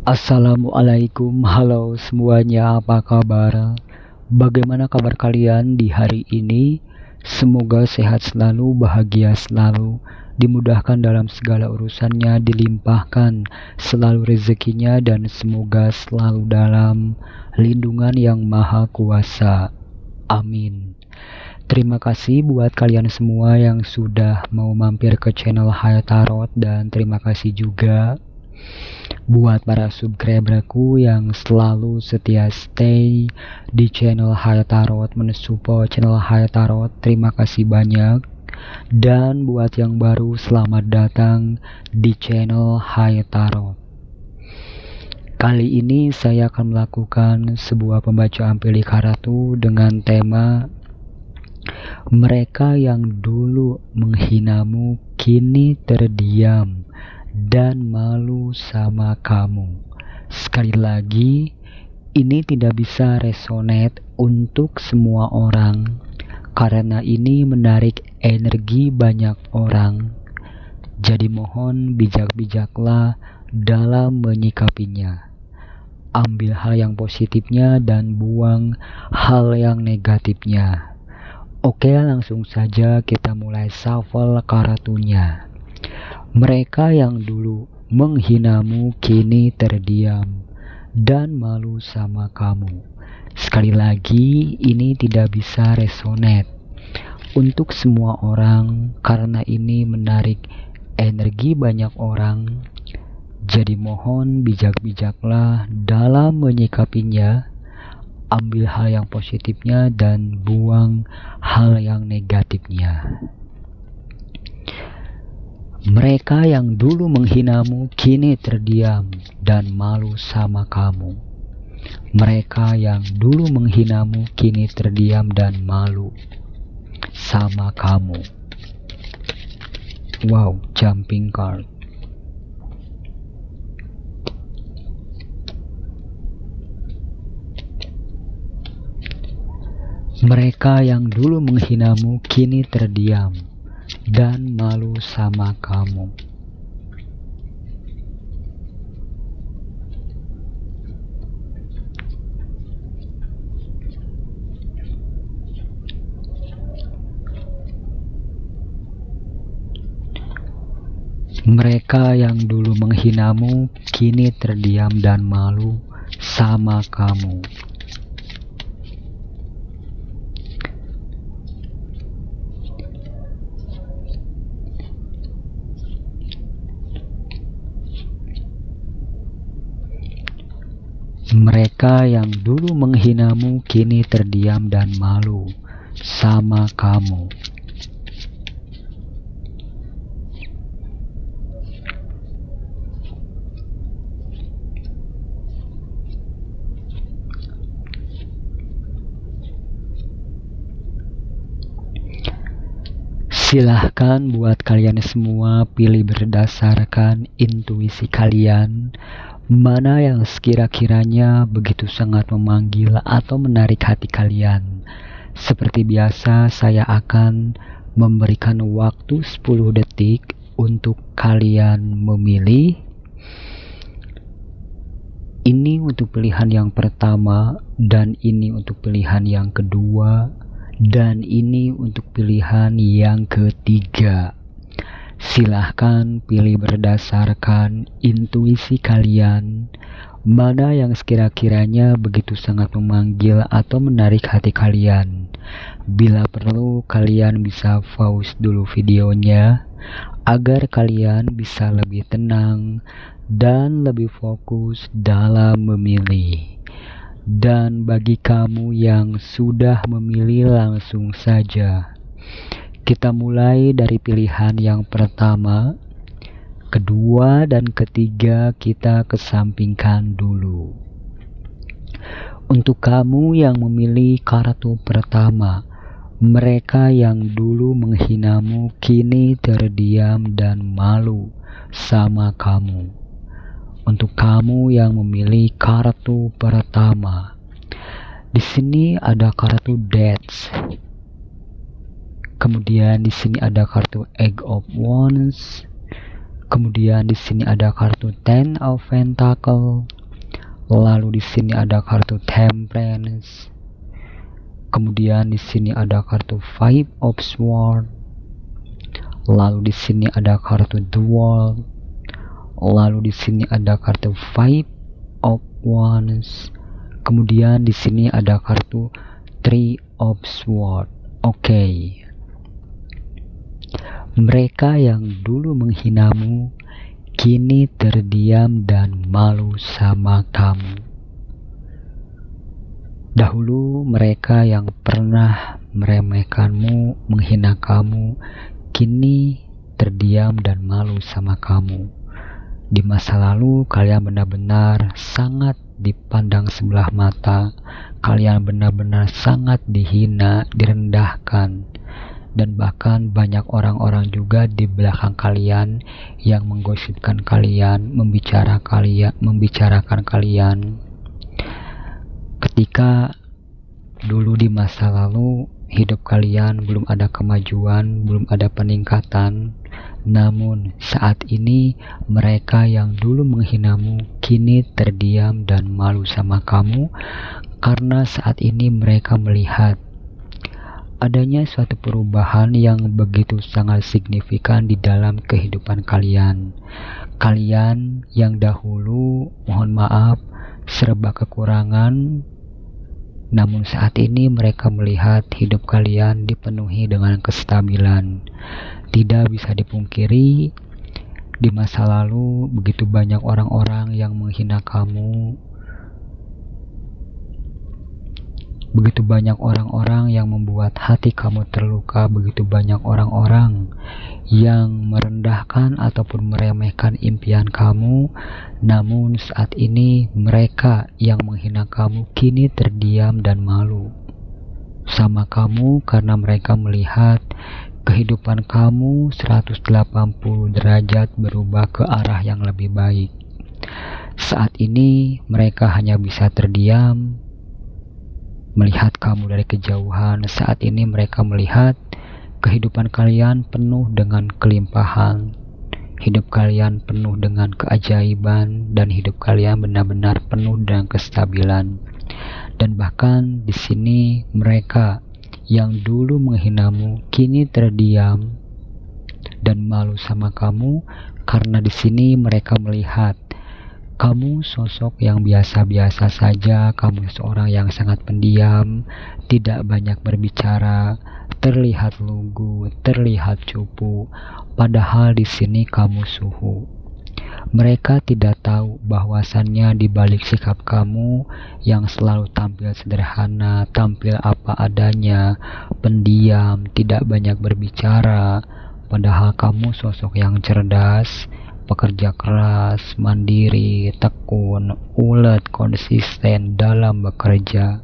Assalamualaikum, halo semuanya, apa kabar? Bagaimana kabar kalian di hari ini? Semoga sehat selalu, bahagia selalu, dimudahkan dalam segala urusannya, dilimpahkan selalu rezekinya, dan semoga selalu dalam lindungan yang maha kuasa. Amin. Terima kasih buat kalian semua yang sudah mau mampir ke channel Hayat Tarot, dan terima kasih juga buat para subscriberku yang selalu setia stay di channel Hayat Tarot, mensupport channel Hayat Tarot, terima kasih banyak. Dan buat yang baru, selamat datang di channel Hayat Tarot. Kali ini saya akan melakukan sebuah pembacaan pilih kartu dengan tema mereka yang dulu menghinamu kini terdiam dan malu sama kamu. Sekali lagi, ini tidak bisa resonate untuk semua orang karena ini menarik energi banyak orang. Jadi mohon bijak-bijaklah dalam menyikapinya. Ambil hal yang positifnya dan buang hal yang negatifnya. Oke, langsung saja kita mulai shuffle kartunya. Mereka yang dulu menghinamu kini terdiam dan malu sama kamu. Sekali lagi, ini tidak bisa resonate untuk semua orang karena ini menarik energi banyak orang. Jadi mohon bijak-bijaklah dalam menyikapinya. Ambil hal yang positifnya dan buang hal yang negatifnya. Mereka yang dulu menghinamu kini terdiam dan malu sama kamu. Mereka yang dulu menghinamu kini terdiam dan malu sama kamu. Wow, jumping card. Mereka yang dulu menghinamu kini terdiam dan malu sama kamu. Mereka yang dulu menghinamu kini terdiam dan malu sama kamu. Mereka yang dulu menghinamu kini terdiam dan malu sama kamu. Silahkan buat kalian semua pilih berdasarkan intuisi kalian, mana yang sekira-kiranya begitu sangat memanggil atau menarik hati kalian. Seperti biasa, saya akan memberikan waktu 10 detik untuk kalian memilih. Ini untuk pilihan yang pertama, dan ini untuk pilihan yang kedua, dan ini untuk pilihan yang ketiga. Silahkan pilih berdasarkan intuisi kalian, mana yang sekira-kiranya begitu sangat memanggil atau menarik hati kalian. Bila perlu, kalian bisa pause dulu videonya agar kalian bisa lebih tenang dan lebih fokus dalam memilih. Dan bagi kamu yang sudah memilih, langsung saja kita mulai dari pilihan yang pertama, kedua, dan ketiga kita kesampingkan dulu. Untuk kamu yang memilih kartu pertama, mereka yang dulu menghinamu kini terdiam dan malu sama kamu. Untuk kamu yang memilih kartu pertama, di sini ada kartu Death. Kemudian di sini ada kartu Egg of Wands. Kemudian di sini ada kartu Ten of Pentacle. Lalu di sini ada kartu Temperance. Kemudian di sini ada kartu Five of Swords. Lalu di sini ada kartu The World. Lalu di sini ada kartu Five of Wands. Kemudian di sini ada kartu Three of Swords. Oke. Mereka yang dulu menghinamu kini terdiam dan malu sama kamu. Dahulu mereka yang pernah meremehkanmu, menghina kamu, kini terdiam dan malu sama kamu. Di masa lalu kalian benar-benar sangat dipandang sebelah mata, kalian benar-benar sangat dihina, direndahkan, dan bahkan banyak orang-orang juga di belakang kalian yang menggosipkan kalian, membicarakan kalian. Ketika dulu di masa lalu hidup kalian belum ada kemajuan, belum ada peningkatan, namun saat ini mereka yang dulu menghinamu kini terdiam dan malu sama kamu, karena saat ini mereka melihat adanya suatu perubahan yang begitu sangat signifikan di dalam kehidupan kalian. Kalian yang dahulu, mohon maaf, serba kekurangan, namun saat ini mereka melihat hidup kalian dipenuhi dengan kestabilan. Tidak bisa dipungkiri, di masa lalu begitu banyak orang-orang yang menghina kamu, begitu banyak orang-orang yang membuat hati kamu terluka, begitu banyak orang-orang yang merendahkan ataupun meremehkan impian kamu. Namun saat ini mereka yang menghina kamu kini terdiam dan malu sama kamu, karena mereka melihat kehidupan kamu 180 derajat berubah ke arah yang lebih baik. Saat ini mereka hanya bisa terdiam melihat kamu dari kejauhan. Saat ini mereka melihat kehidupan kalian penuh dengan kelimpahan, hidup kalian penuh dengan keajaiban, dan hidup kalian benar-benar penuh dengan kestabilan. Dan bahkan di sini mereka yang dulu menghinamu kini terdiam dan malu sama kamu, karena di sini mereka melihat kamu sosok yang biasa-biasa saja, kamu seorang yang sangat pendiam, tidak banyak berbicara, terlihat lugu, terlihat cupu, padahal di sini kamu suhu. Mereka tidak tahu bahwasannya di balik sikap kamu yang selalu tampil sederhana, tampil apa adanya, pendiam, tidak banyak berbicara, padahal kamu sosok yang cerdas, pekerja keras, mandiri, tekun, ulet, konsisten dalam bekerja.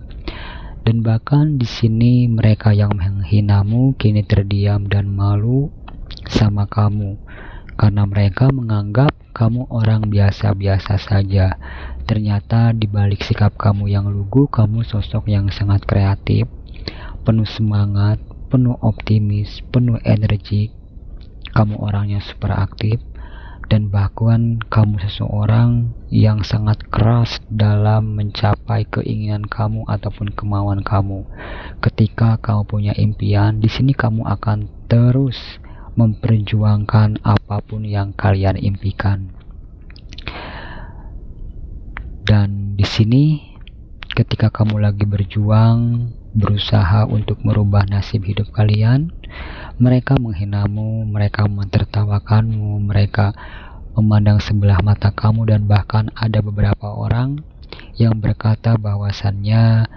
Dan bahkan di sini mereka yang menghinamu kini terdiam dan malu sama kamu, karena mereka menganggap kamu orang biasa-biasa saja. Ternyata di balik sikap kamu yang lugu, kamu sosok yang sangat kreatif, penuh semangat, penuh optimis, penuh energi. Kamu orangnya super aktif, dan bahkan kamu seseorang yang sangat keras dalam mencapai keinginan kamu ataupun kemauan kamu. Ketika kamu punya impian, di sini kamu akan terus memperjuangkan apapun yang kalian impikan. Dan di sini ketika kamu lagi berjuang, berusaha untuk merubah nasib hidup kalian, mereka menghinamu, mereka mentertawakanmu, mereka memandang sebelah mata kamu, dan bahkan ada beberapa orang yang berkata bahwasannya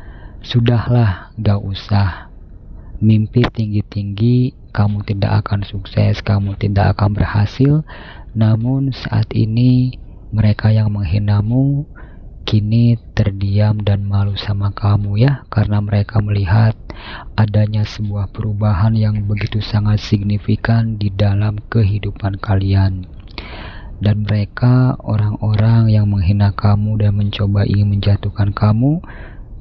sudahlah, gak usah mimpi tinggi-tinggi, kamu tidak akan sukses, kamu tidak akan berhasil. Namun saat ini mereka yang menghinamu kini terdiam dan malu sama kamu ya, karena mereka melihat adanya sebuah perubahan yang begitu sangat signifikan di dalam kehidupan kalian. Dan mereka, orang-orang yang menghina kamu dan mencoba ingin menjatuhkan kamu,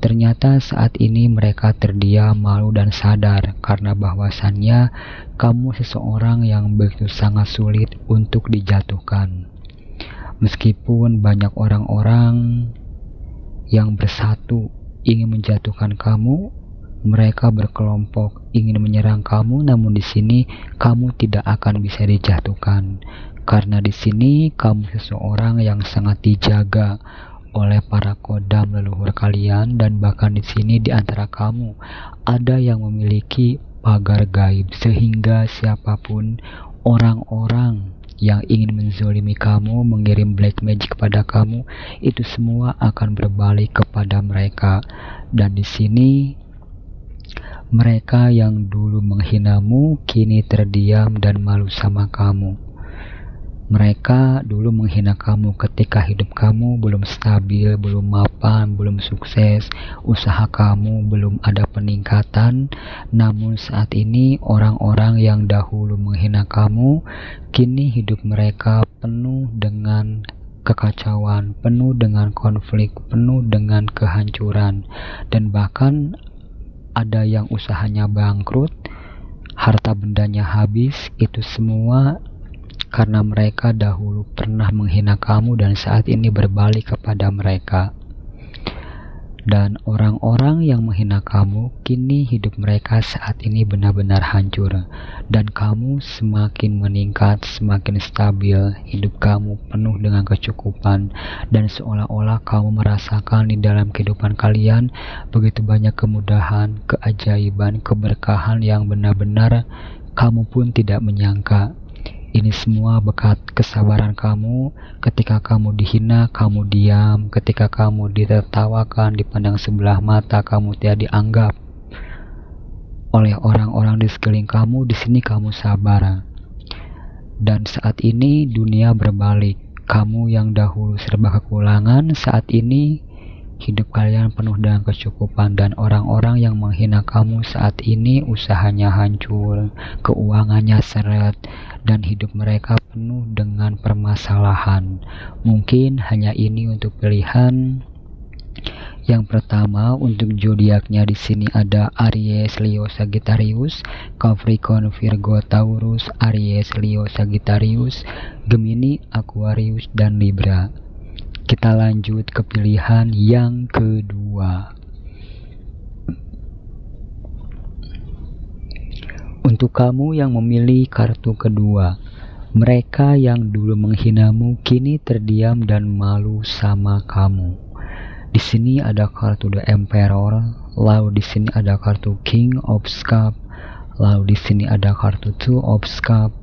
Ternyata saat ini mereka terdiam, malu dan sadar karena bahwasannya kamu seseorang yang begitu sangat sulit untuk dijatuhkan. Meskipun banyak orang-orang yang bersatu ingin menjatuhkan kamu, mereka berkelompok ingin menyerang kamu, namun di sini kamu tidak akan bisa dijatuhkan karena di sini kamu seseorang yang sangat dijaga oleh para kodam leluhur kalian, dan bahkan di sini di antara kamu ada yang memiliki pagar gaib sehingga siapapun orang-orang yang ingin menzolimi kamu, mengirim black magic kepada kamu, itu semua akan berbalik kepada mereka. Dan di sini mereka yang dulu menghinamu kini terdiam dan malu sama kamu. Mereka dulu menghina kamu ketika hidup kamu belum stabil, belum mapan, belum sukses, usaha kamu belum ada peningkatan. Namun saat ini orang-orang yang dahulu menghina kamu, kini hidup mereka penuh dengan kekacauan, penuh dengan konflik, penuh dengan kehancuran. Dan bahkan ada yang usahanya bangkrut, harta bendanya habis, itu semua karena mereka dahulu pernah menghina kamu dan saat ini berbalik kepada mereka. Dan orang-orang yang menghina kamu, kini hidup mereka saat ini benar-benar hancur. Dan kamu semakin meningkat, semakin stabil, hidup kamu penuh dengan kecukupan. Dan seolah-olah kamu merasakan di dalam kehidupan kalian begitu banyak kemudahan, keajaiban, keberkahan yang benar-benar kamu pun tidak menyangka. Ini semua berkat kesabaran kamu. Ketika kamu dihina, kamu diam. Ketika kamu ditertawakan, dipandang sebelah mata, kamu tidak dianggap oleh orang-orang di sekeliling kamu. Di sini kamu sabar. Dan saat ini dunia berbalik. Kamu yang dahulu serba kekurangan, saat ini hidup kalian penuh dengan kecukupan. Dan orang-orang yang menghina kamu saat ini usahanya hancur, keuangannya seret, dan hidup mereka penuh dengan permasalahan. Mungkin hanya ini untuk pilihan. Yang pertama untuk zodiaknya di sini ada Aries, Leo, Sagittarius, Capricorn, Virgo, Taurus, Aries, Leo, Sagittarius, Gemini, Aquarius, dan Libra. Kita lanjut ke pilihan yang kedua. Untuk kamu yang memilih kartu kedua, mereka yang dulu menghinamu kini terdiam dan malu sama kamu. Di sini ada kartu The Emperor, lalu di sini ada kartu King of Cups, lalu di sini ada kartu Two of Cups,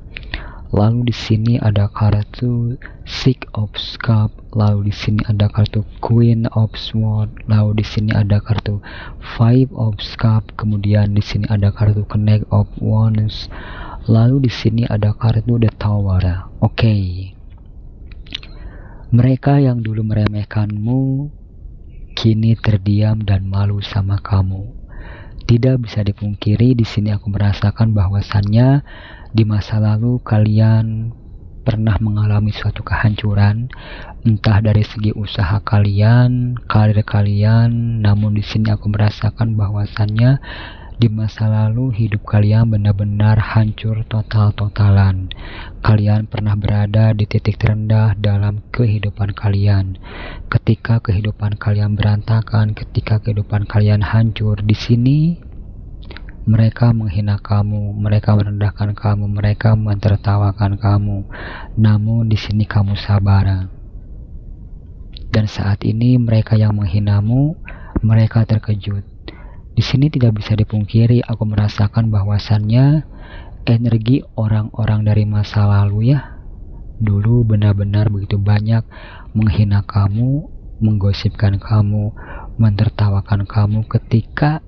lalu di sini ada kartu Six of Cups, lalu di sini ada kartu Queen of Swords, lalu di sini ada kartu Five of Cups, kemudian di sini ada kartu Knight of Wands, lalu di sini ada kartu The Tower. Oke. Mereka yang dulu meremehkanmu kini terdiam dan malu sama kamu. Tidak bisa dipungkiri, di sini aku merasakan bahwasannya di masa lalu kalian pernah mengalami suatu kehancuran, entah dari segi usaha kalian, karir kalian. Namun di sini aku merasakan bahwasannya di masa lalu hidup kalian benar-benar hancur total-totalan. Kalian pernah berada di titik terendah dalam kehidupan kalian. Ketika kehidupan kalian berantakan, ketika kehidupan kalian hancur, di sini mereka menghina kamu, mereka merendahkan kamu, mereka mentertawakan kamu. Namun di sini kamu sabar. Dan saat ini mereka yang menghinamu, mereka terkejut. Di sini tidak bisa dipungkiri, aku merasakan bahwasannya energi orang-orang dari masa lalu ya, dulu benar-benar begitu banyak menghina kamu, menggosipkan kamu, mentertawakan kamu ketika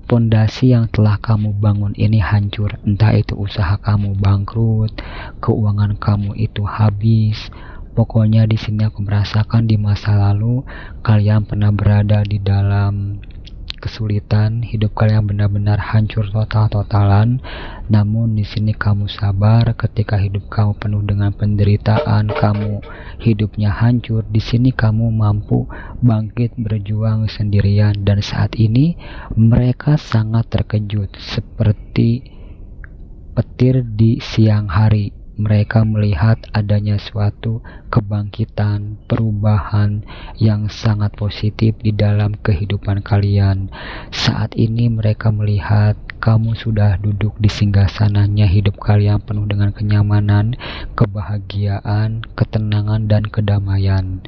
fondasi yang telah kamu bangun ini hancur. Entah itu usaha kamu bangkrut, keuangan kamu itu habis. Pokoknya di sini aku merasakan di masa lalu kalian pernah berada di dalam kesulitan, hidup kalian benar-benar hancur total-totalan. Namun di sini kamu sabar ketika hidup kamu penuh dengan penderitaan, kamu hidupnya hancur. Di sini kamu mampu bangkit berjuang sendirian, dan saat ini mereka sangat terkejut seperti petir di siang hari. Mereka melihat adanya suatu kebangkitan, perubahan yang sangat positif di dalam kehidupan kalian. Saat ini mereka melihat kamu sudah duduk di singgasananya, hidup kalian penuh dengan kenyamanan, kebahagiaan, ketenangan, dan kedamaian.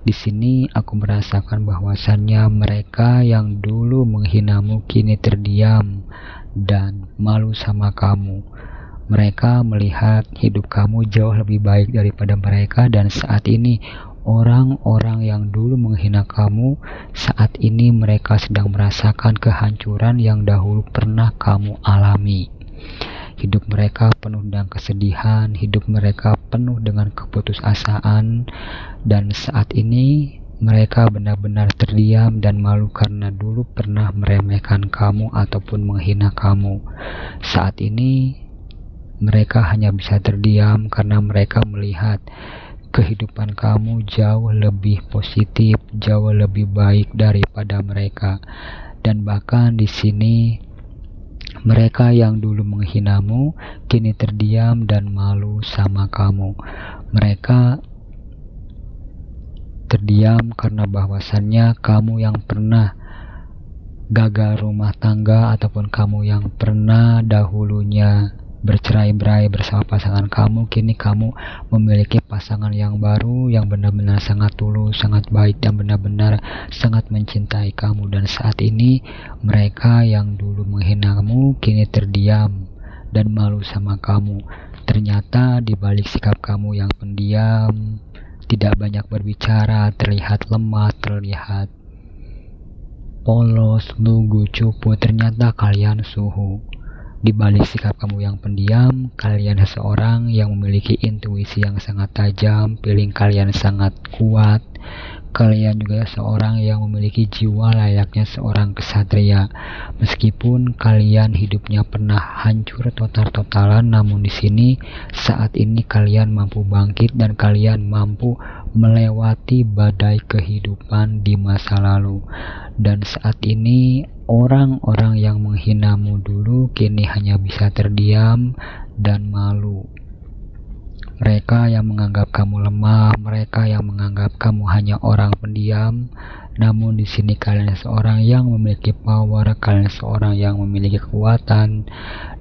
Di sini aku merasakan bahwasannya mereka yang dulu menghinamu kini terdiam dan malu sama kamu. Mereka melihat hidup kamu jauh lebih baik daripada mereka, dan saat ini orang-orang yang dulu menghina kamu, saat ini mereka sedang merasakan kehancuran yang dahulu pernah kamu alami. Hidup mereka penuh dengan kesedihan, hidup mereka penuh dengan keputusasaan, dan saat ini mereka benar-benar terdiam dan malu karena dulu pernah meremehkan kamu ataupun menghina kamu. Saat ini mereka hanya bisa terdiam karena mereka melihat kehidupan kamu jauh lebih positif, jauh lebih baik daripada mereka. Dan bahkan di sini mereka yang dulu menghinamu kini terdiam dan malu sama kamu. Mereka terdiam karena bahwasannya kamu yang pernah gagal rumah tangga ataupun kamu yang pernah dahulunya bercerai-berai bersama pasangan kamu, kini kamu memiliki pasangan yang baru yang benar-benar sangat tulus, sangat baik, dan benar-benar sangat mencintai kamu. Dan saat ini mereka yang dulu menghinamu kini terdiam dan malu sama kamu. Ternyata di balik sikap kamu yang pendiam, tidak banyak berbicara, terlihat lemah, terlihat polos, lugu, cupu, ternyata kalian suhu. Di balik sikap kamu yang pendiam, kalian seseorang yang memiliki intuisi yang sangat tajam, feeling kalian sangat kuat. Kalian juga seorang yang memiliki jiwa layaknya seorang kesatria. Meskipun kalian hidupnya pernah hancur total-totalan, namun di sini saat ini kalian mampu bangkit dan kalian mampu melewati badai kehidupan di masa lalu. Dan saat ini orang-orang yang menghinamu dulu kini hanya bisa terdiam dan malu. Mereka yang menganggap kamu lemah, mereka yang menganggap kamu hanya orang pendiam, namun di sini kalian seorang yang memiliki power, kalian seorang yang memiliki kekuatan,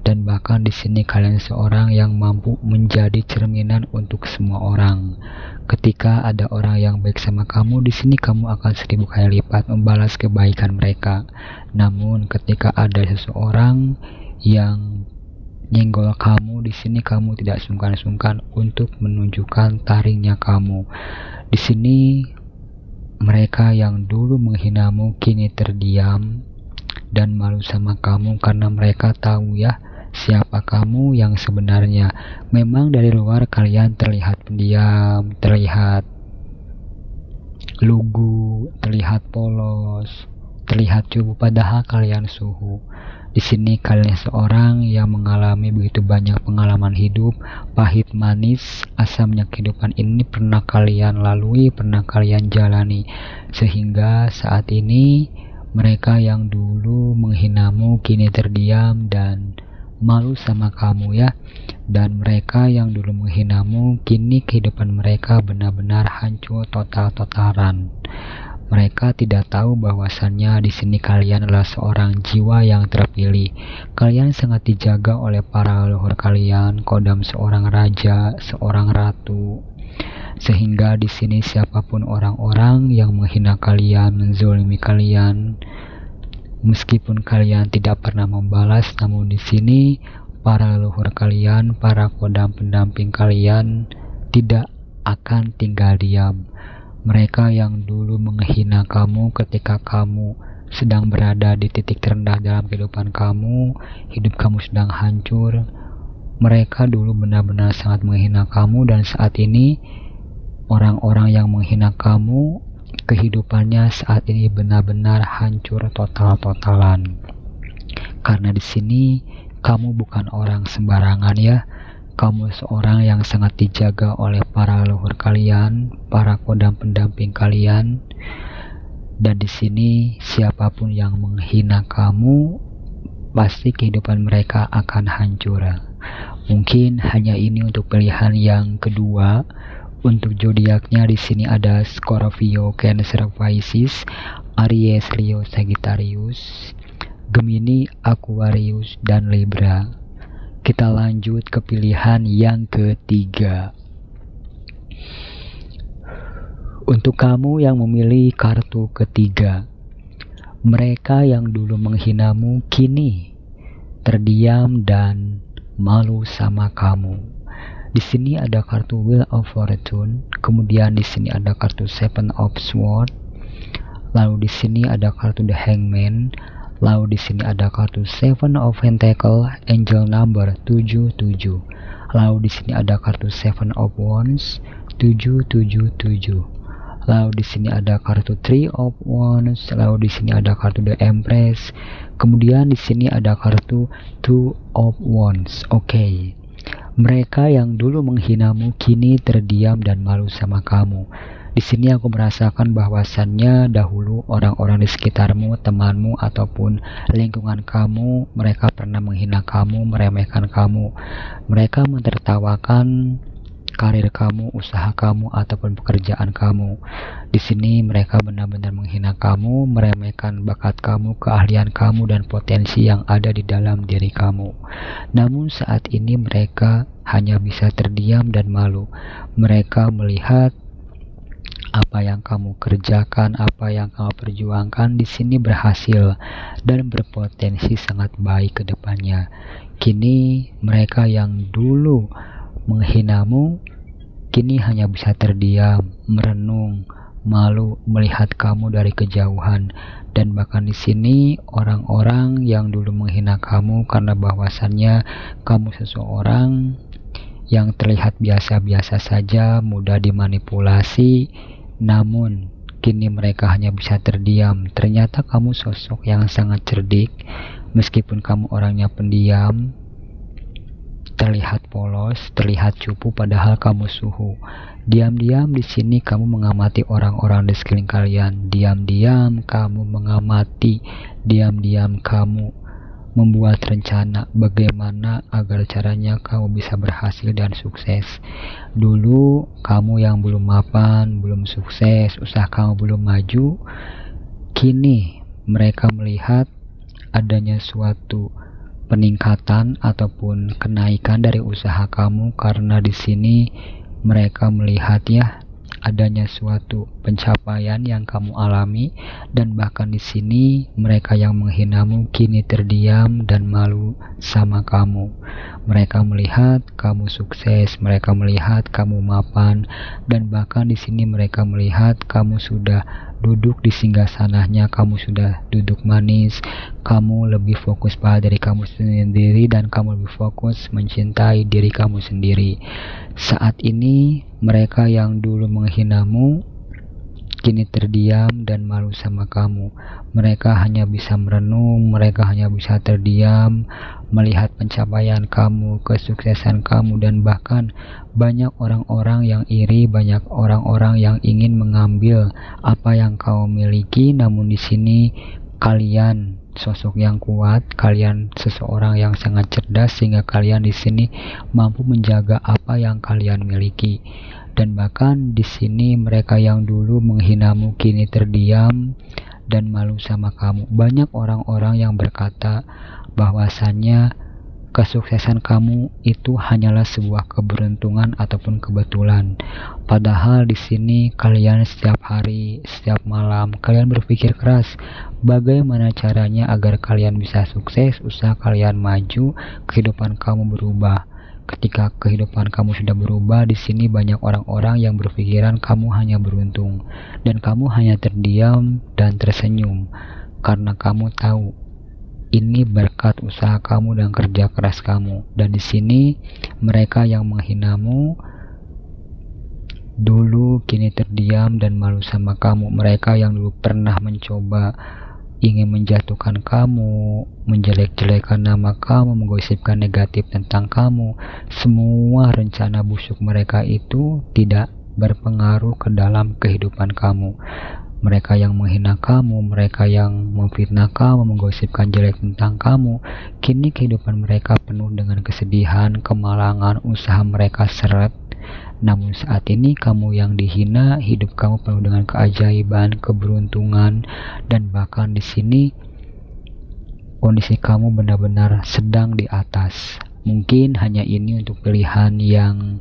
dan bahkan di sini kalian seorang yang mampu menjadi cerminan untuk semua orang. Ketika ada orang yang baik sama kamu, di sini kamu akan 1000 kali lipat membalas kebaikan mereka. Namun ketika ada seseorang yang nyenggol kamu, di sini kamu tidak sungkan-sungkan untuk menunjukkan taringnya kamu. Di sini mereka yang dulu menghinamu kini terdiam dan malu sama kamu karena mereka tahu ya siapa kamu yang sebenarnya. Memang dari luar kalian terlihat pendiam, terlihat lugu, terlihat polos, terlihat cupu, padahal kalian suhu. Di sini kalian seorang yang mengalami begitu banyak pengalaman hidup, pahit manis, asamnya kehidupan ini pernah kalian lalui, pernah kalian jalani, sehingga saat ini mereka yang dulu menghinamu kini terdiam dan malu sama kamu ya. Dan mereka yang dulu menghinamu kini kehidupan mereka benar-benar hancur total-totalan. Mereka tidak tahu bahwasannya di sini kalian adalah seorang jiwa yang terpilih. Kalian sangat dijaga oleh para leluhur kalian, kodam seorang raja, seorang ratu. Sehingga di sini siapapun orang-orang yang menghina kalian, menzolimi kalian, meskipun kalian tidak pernah membalas, namun di sini para leluhur kalian, para kodam pendamping kalian tidak akan tinggal diam. Mereka yang dulu menghina kamu ketika kamu sedang berada di titik terendah dalam kehidupan kamu, hidup kamu sedang hancur. Mereka dulu benar-benar sangat menghina kamu, dan saat ini orang-orang yang menghina kamu kehidupannya saat ini benar-benar hancur total-totalan. Karena di sini kamu bukan orang sembarangan ya. Kamu seorang yang sangat dijaga oleh para leluhur kalian, para kodam pendamping kalian. Dan di sini siapapun yang menghina kamu, pasti kehidupan mereka akan hancur. Mungkin hanya ini untuk pilihan yang kedua. Untuk zodiaknya di sini ada Scorpio, Cancer, Pisces, Aries, Leo, Sagittarius, Gemini, Aquarius, dan Libra. Kita lanjut ke pilihan yang ketiga. Untuk kamu yang memilih kartu ketiga, mereka yang dulu menghinamu kini terdiam dan malu sama kamu. Di sini ada kartu Wheel of Fortune, kemudian di sini ada kartu Seven of Swords, lalu di sini ada kartu The Hangman, lalu di sini ada kartu Seven of Pentacles, Angel number 77, lalu di sini ada kartu Seven of Wands 777, lalu di sini ada kartu Three of Wands, lalu di sini ada kartu The Empress, kemudian di sini ada kartu Two of Wands. Oke. Mereka yang dulu menghinamu kini terdiam dan malu sama kamu. Di sini aku merasakan bahwasannya dahulu orang-orang di sekitarmu, temanmu ataupun lingkungan kamu, mereka pernah menghina kamu, meremehkan kamu. Mereka mentertawakan karir kamu, usaha kamu ataupun pekerjaan kamu. Di sini mereka benar-benar menghina kamu, meremehkan bakat kamu, keahlian kamu dan potensi yang ada di dalam diri kamu. Namun saat ini mereka hanya bisa terdiam dan malu. Mereka melihat apa yang kamu kerjakan, apa yang kamu perjuangkan di sini berhasil dan berpotensi sangat baik ke depannya. Kini mereka yang dulu menghinamu kini hanya bisa terdiam, merenung, malu melihat kamu dari kejauhan. Dan bahkan di sini orang-orang yang dulu menghina kamu karena bahwasannya kamu seseorang yang terlihat biasa-biasa saja, mudah dimanipulasi, namun kini mereka hanya bisa terdiam. Ternyata kamu sosok yang sangat cerdik, meskipun kamu orangnya pendiam, terlihat polos, terlihat cupu, padahal kamu suhu. Diam-diam di sini kamu mengamati orang-orang di sekeliling kalian. Diam-diam kamu mengamati, diam-diam kamu membuat rencana bagaimana agar caranya kamu bisa berhasil dan sukses. Dulu kamu yang belum mapan, belum sukses, usaha kamu belum maju. Kini mereka melihat adanya suatu peningkatan ataupun kenaikan dari usaha kamu, karena di sini mereka melihat ya adanya suatu pencapaian yang kamu alami. Dan bahkan di sini mereka yang menghinamu kini terdiam dan malu sama kamu. Mereka melihat kamu sukses, mereka melihat kamu mapan, dan bahkan di sini mereka melihat kamu sudah duduk di singgasananya, kamu sudah duduk manis, kamu lebih fokus pada diri kamu sendiri dan kamu lebih fokus mencintai diri kamu sendiri. Saat ini mereka yang dulu menghinamu kini terdiam dan malu sama kamu. Mereka hanya bisa merenung, mereka hanya bisa terdiam melihat pencapaian kamu, kesuksesan kamu, dan bahkan banyak orang-orang yang iri, banyak orang-orang yang ingin mengambil apa yang kau miliki. Namun di sini kalian sosok yang kuat, kalian seseorang yang sangat cerdas sehingga kalian di sini mampu menjaga apa yang kalian miliki. Dan bahkan di sini mereka yang dulu menghinamu kini terdiam dan malu sama kamu. Banyak orang-orang yang berkata bahwasannya kesuksesan kamu itu hanyalah sebuah keberuntungan ataupun kebetulan. Padahal di sini kalian setiap hari, setiap malam kalian berpikir keras bagaimana caranya agar kalian bisa sukses, usaha kalian maju, kehidupan kamu berubah. Ketika kehidupan kamu sudah berubah, di sini banyak orang-orang yang berpikiran kamu hanya beruntung dan kamu hanya terdiam dan tersenyum karena kamu tahu ini berkat usaha kamu dan kerja keras kamu. Dan di sini mereka yang menghinamu dulu kini terdiam dan malu sama kamu. Mereka yang dulu pernah mencoba ingin menjatuhkan kamu, menjelek-jelekan nama kamu, menggosipkan negatif tentang kamu, semua rencana busuk mereka itu tidak berpengaruh ke dalam kehidupan kamu. Mereka yang menghina kamu, mereka yang memfitnah kamu, menggosipkan jelek tentang kamu, kini kehidupan mereka penuh dengan kesedihan, kemalangan, usaha mereka seret. Namun saat ini kamu yang dihina, hidup kamu penuh dengan keajaiban, keberuntungan, dan bahkan di sini kondisi kamu benar-benar sedang di atas. Mungkin hanya ini untuk pilihan yang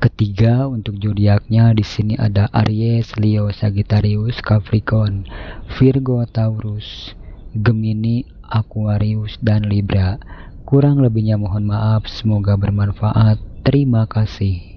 ketiga. Untuk zodiaknya di sini ada Aries, Leo, Sagittarius, Capricorn, Virgo, Taurus, Gemini, Aquarius, dan Libra. Kurang lebihnya mohon maaf, semoga bermanfaat. Terima kasih.